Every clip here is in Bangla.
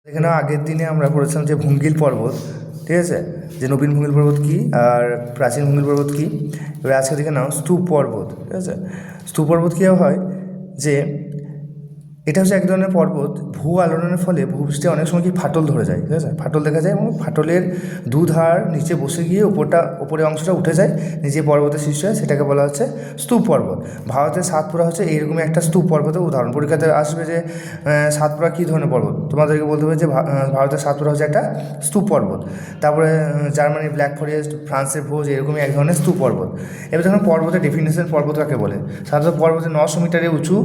এখানে আগের দিনে আমরা পড়েছিলাম যে ভুঙ্গিল পর্বত, ঠিক আছে, যে নবীন ভুঙ্গিল পর্বত কী আর প্রাচীন ভুঙ্গিল পর্বত কী। এবার আজকে দেখে নাও স্তূপ পর্বত, ঠিক আছে। স্তূপ পর্বত কী হয় যে এটা হচ্ছে এক ধরনের পর্বত, ভূ আলোড়নের ফলে ভূপৃষ্ঠে অনেক সময় কি ফাটল ধরে যায়, ঠিক আছে, ফাটল দেখা যায় এবং ফাটলের দুধার নিচে বসে গিয়ে উপরের অংশটা উঠে যায়, নিচে পর্বতের সৃষ্টি হয়, সেটাকে বলা হচ্ছে স্তূপ পর্বত। ভারতের সাতপুরা হচ্ছে এইরকমই একটা স্তূপ পর্বতের উদাহরণ। পরীক্ষাতে আসবে যে সাতপুরা কী ধরনের পর্বত, তোমাদেরকে বলতে হবে যে ভারতের সাতপুরা হচ্ছে একটা স্তূপ পর্বত। তারপরে জার্মানির ব্ল্যাক ফরেস্ট, ফ্রান্সের ভোজ এরকমই এক ধরনের স্তূপ পর্বত। এবার যখন পর্বতের ডেফিনেশন, পর্বত কাকে বলে? সাধারণত পর্বতের 900 মিটারের উঁচু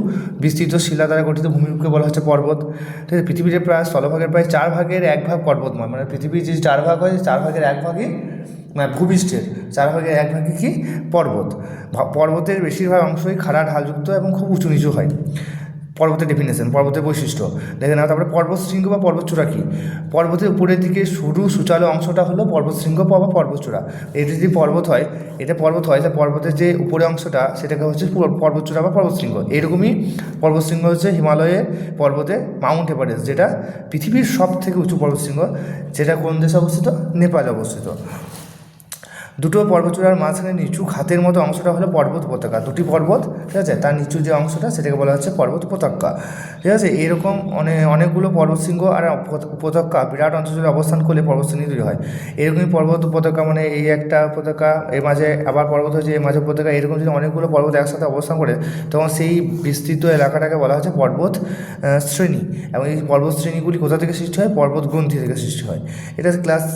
বিস্তৃত শিলা দ্বারা গঠিত ভূমিরূপকে বলা হচ্ছে পর্বত, ঠিক আছে। পৃথিবীর প্রায় স্থলভাগের প্রায় 4/1 পর্বতময়, মানে পৃথিবীর যে 4 ভাগ হয় 4/1 মানে ভূপৃষ্ঠের 4/1 কি পর্বত। পর্বতের বেশিরভাগ অংশই খাড়া ঢালযুক্ত এবং খুব উঁচু নিচু হয়। পর্বতের ডেফিনেশন, পর্বতের বৈশিষ্ট্য দেখে নাও। তারপরে পর্বতশৃঙ্গ বা পর্বতচূড়া কী? পর্বতের উপরের দিকে সরু সুচালো অংশটা হলো পর্বতশৃঙ্গ বা পর্বতচূড়া। এটা যদি পর্বত হয়, তাহলে পর্বতের যে উপরের অংশটা সেটাকে হচ্ছে পর্বতচূড়া বা পর্বতশৃঙ্গ। এরকমই পর্বতশৃঙ্গ হচ্ছে হিমালয়ের পর্বতে মাউন্ট এভারেস্ট, যেটা পৃথিবীর সব থেকে উঁচু পর্বতশৃঙ্গ, যেটা কোন দেশে অবস্থিত? নেপালে অবস্থিত। দুটো পর্বতচূড়ার মাঝখানে নিচু খাতের মতো অংশটা হলো পর্বত উপত্যকা। দুটি পর্বত, ঠিক আছে, তার নিচু যে অংশটা সেটাকে বলা হচ্ছে পর্বত উপত্যকা, ঠিক আছে। এরকম অনেকগুলো পর্বতশৃঙ্গ আর উপত্যকা বিরাট অঞ্চল জুড়ে অবস্থান করলে পর্বতশ্রেণী তৈরি হয়। এরকমই পর্বত উপত্যকা, মানে এই একটা উপত্যকা, এর মাঝে আবার পর্বত হচ্ছে, এর মাঝে উপত্যকা, এরকম যদি অনেকগুলো পর্বত একসাথে অবস্থান করে তখন সেই বিস্তৃত এলাকাটাকে বলা হচ্ছে পর্বত শ্রেণী। এবং এই পর্বত শ্রেণীগুলি কোথা থেকে সৃষ্টি হয়? পর্বত গ্রন্থি থেকে সৃষ্টি হয়। এটা ক্লাস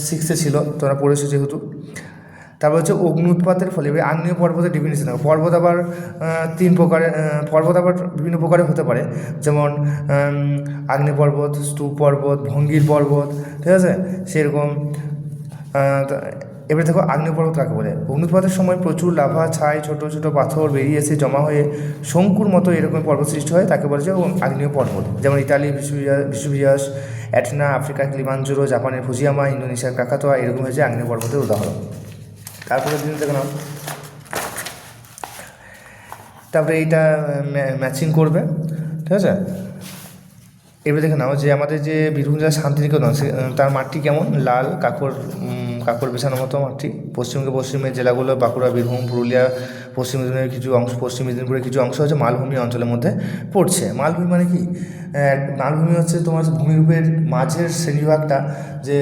6-এ ছিল, তোমরা পড়েছো যেহেতু। তারপর হচ্ছে অগ্নি উৎপাতের ফলে আগ্নেয় পর্বতের ডেফিনিশন। পর্বত আবার 3 প্রকারের, পর্বত আবার বিভিন্ন প্রকারের হতে পারে, যেমন আগ্নেয় পর্বত, স্তূপ পর্বত, ভঙ্গির পর্বত, ঠিক আছে, সেরকম। এবারে দেখো আগ্নেয় পর্বত কাকে বলে। অগ্নুৎপাতের সময় প্রচুর লাভা, ছাই, ছোটো ছোটো পাথর বেরিয়ে এসে জমা হয়ে শঙ্কুর মতো এরকম পর্বত সৃষ্টি হয়, তাকে বলে যে আগ্নেয় পর্বত। যেমন ইতালি ভিসুভিয়াস, অ্যাটনা, আফ্রিকার কিলিমাঞ্জারো, জাপানের ফুজিয়ামা, ইন্দোনেশিয়ার ক্রাকাতোয়া এরকম হয়েছে আগ্নেয় পর্বতের উদাহরণ। তারপরে দিন দেখো না, তারপরে এইটা ম্যাচিং করবে, ঠিক আছে। এবার দেখে নাও যে আমাদের যে বীরভূম জেলার শান্তিনিকেতন, তার মাটি কেমন? লাল কাকর বেছানোর মতো মাটি। পশ্চিমের জেলাগুলো বাঁকুড়া, বীরভূম, পুরুলিয়া, পশ্চিম মেদিনীপুরের কিছু অংশ, পশ্চিম মেদিনীপুরের কিছু অংশ হচ্ছে মালভূমি অঞ্চলের মধ্যে পড়ছে। মালভূমি মানে কি? মালভূমি হচ্ছে তোমার ভূমিরূপের মাঝের শ্রেণীভাগটা, যে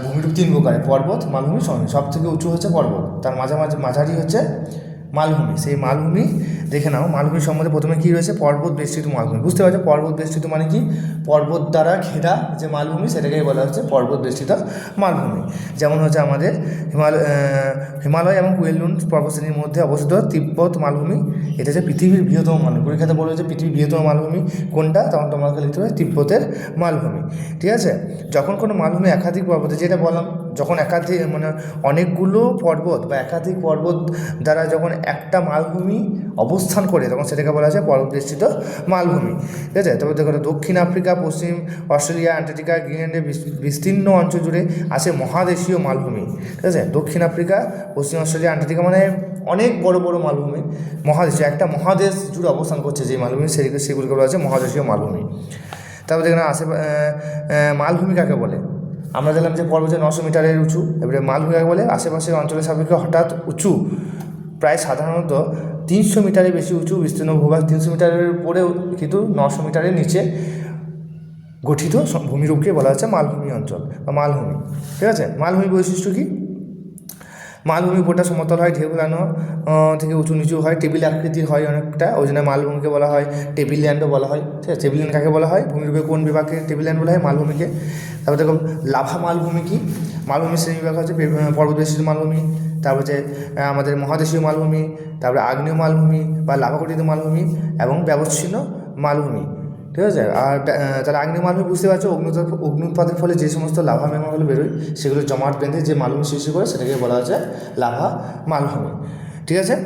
ভূমিরূপ 3 প্রকারের: পর্বত, মালভূমি, সমভূমি। সব থেকে উঁচু হচ্ছে পর্বত, তার মাঝারি হচ্ছে মালভূমি। সেই মালভূমি দেখে নাও। মালভূমির সম্বন্ধে প্রথমে কী রয়েছে? পর্বত বেষ্টিত মালভূমি। বুঝতে পারছো পর্বত বেষ্টিত মানে কি? পর্বত দ্বারা ঘেরা যে মালভূমি সেটাকেই বলা হচ্ছে পর্বত বেষ্টিত মালভূমি। যেমন হচ্ছে আমাদের হিমালয় এবং কুয়েলুন পর্বতশ্রেণীর মধ্যে অবস্থিত তিব্বত মালভূমি। এটা হচ্ছে পৃথিবীর বৃহত্তম মালভূমি। পরীক্ষাতে বলা হচ্ছে পৃথিবীর বৃহত্তম মালভূমি কোনটা, তখন তোমাকে লিখতে হবে তিব্বতের মালভূমি, ঠিক আছে। যখন কোনো মালভূমি একাধিক পর্বতে, যেটা বললাম, যখন একাধিক মানে অনেকগুলো পর্বত বা একাধিক পর্বত দ্বারা যখন একটা মালভূমি অবস্থান করে তখন সেটাকে বলা হচ্ছে পর্বতবেষ্টিত মালভূমি, ঠিক আছে। তবে দেখো দক্ষিণ আফ্রিকা, পশ্চিম অস্ট্রেলিয়া, অ্যান্টার্কটিকা, গ্রিনল্যান্ডের বিস্তীর্ণ অঞ্চল জুড়ে আছে মহাদেশীয় মালভূমি, ঠিক আছে। দক্ষিণ আফ্রিকা, পশ্চিম অস্ট্রেলিয়া, অ্যান্টার্কটিকা মানে অনেক বড় বড় মালভূমি, মহাদেশীয় একটা মহাদেশ জুড়ে অবস্থান করছে যে মালভূমি, সেগুলিকে বলা হচ্ছে মহাদেশীয় মালভূমি। তারপর দেখলাম মালভূমি কাকে বলে। আমরা দেখলাম যে পর্বতে 900 মিটারের উঁচু। এবারে মালভূমি কাকে বলে? আশেপাশের অঞ্চলের সাপেক্ষে হঠাৎ উঁচু, প্রায় সাধারণত 300 মিটারের বেশি উঁচু বিস্তীর্ণ ভূভাগ, 300 মিটারের উপরেও কিন্তু 900 মিটারের নিচে গঠিত ভূমিরূপকে বলা হচ্ছে মালভূমি অঞ্চল বা মালভূমি, ঠিক আছে। মালভূমি বৈশিষ্ট্য কী? মালভূমি উপরটা সমতল হয়, ঢেউলানো থেকে উঁচু নিচু হয়, টেবিল আকৃতির হয় অনেকটা, ওই জন্য মালভূমিকে বলা হয় টেবিল ল্যান্ডও বলা হয়, ঠিক আছে। টেবিল ল্যান্ড কাকে বলা হয়? ভূমিরূপে কোন বিভাগকে টেবিল ল্যান্ড বলা হয়? মালভূমিকে। তারপর দেখো লাভা মালভূমি কি? মালভূমির শ্রেণীবিভাগ হচ্ছে পর্বতবেষ্টিত মালভূমি, তারপর হচ্ছে আমাদের মহাদেশীয় মালভূমি, তারপরে আগ্নেয় মালভূমি বা লাভাগঠিত মালভূমি এবং ব্যবচ্ছিন্ন মালভূমি, ঠিক আছে। আর তাহলে আগ্নেয় মালভূমি বুঝতে পারছো, অগ্নুৎপাতের ফলে যে সমস্ত লাভা ম্যামাগুলো বেরোয় সেগুলো জমাট বেঁধে যে মালভূমি সৃষ্টি করে সেটাকে বলা হচ্ছে লাভা মালভূমি, ঠিক আছে।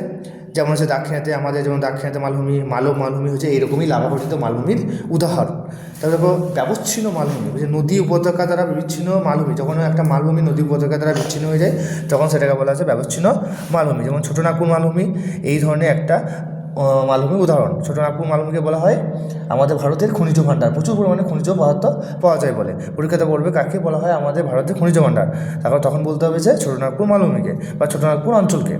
যেমন হচ্ছে দাক্ষিণাত্যে আমাদের যেমন দাক্ষিণাত্যে মালভূমি, মালব মালভূমি হচ্ছে এইরকমই লাভাগঠিত মালভূমির উদাহরণ। তারপর দেখো ব্যবচ্ছিন্ন মালভূমি, যে নদী উপত্যকা দ্বারা বিচ্ছিন্ন মালভূমি। যখন একটা মালভূমি নদী উপত্যকা দ্বারা বিচ্ছিন্ন হয়ে যায় তখন সেটাকে বলা হচ্ছে ব্যবচ্ছিন্ন মালভূমি। যেমন ছোটনাগপুর মালভূমি এই ধরনের একটা মালভূমির উদাহরণ। ছোটনাগপুর মালভূমিকে বলা হয় আমাদের ভারতের খনিজ ভাণ্ডার, প্রচুর পরিমাণে খনিজ পদার্থ পাওয়া যায় বলে। পরীক্ষাতে বলবে কাকে বলা হয় আমাদের ভারতের খনিজ ভাণ্ডার, তারপর তখন বলতে হবে যে ছোটনাগপুর মালভূমিকে বা ছোটনাগপুর অঞ্চলকে।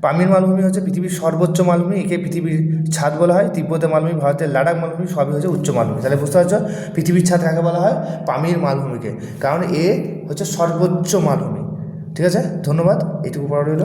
পামির মালভূমি হচ্ছে পৃথিবীর সর্বোচ্চ মালভূমি, একে পৃথিবীর ছাদ বলা হয়। তিব্বতের মালভূমি, ভারতের লাদাখ মালভূমি সবই হচ্ছে উচ্চ মালভূমি। তাহলে বুঝতে পারছো পৃথিবীর ছাদ কাকে বলা হয়? পামির মালভূমিকে, কারণ এ হচ্ছে সর্বোচ্চ মালভূমি। ঠিক আছে, ধন্যবাদ, এইটুকু পড়া রইল।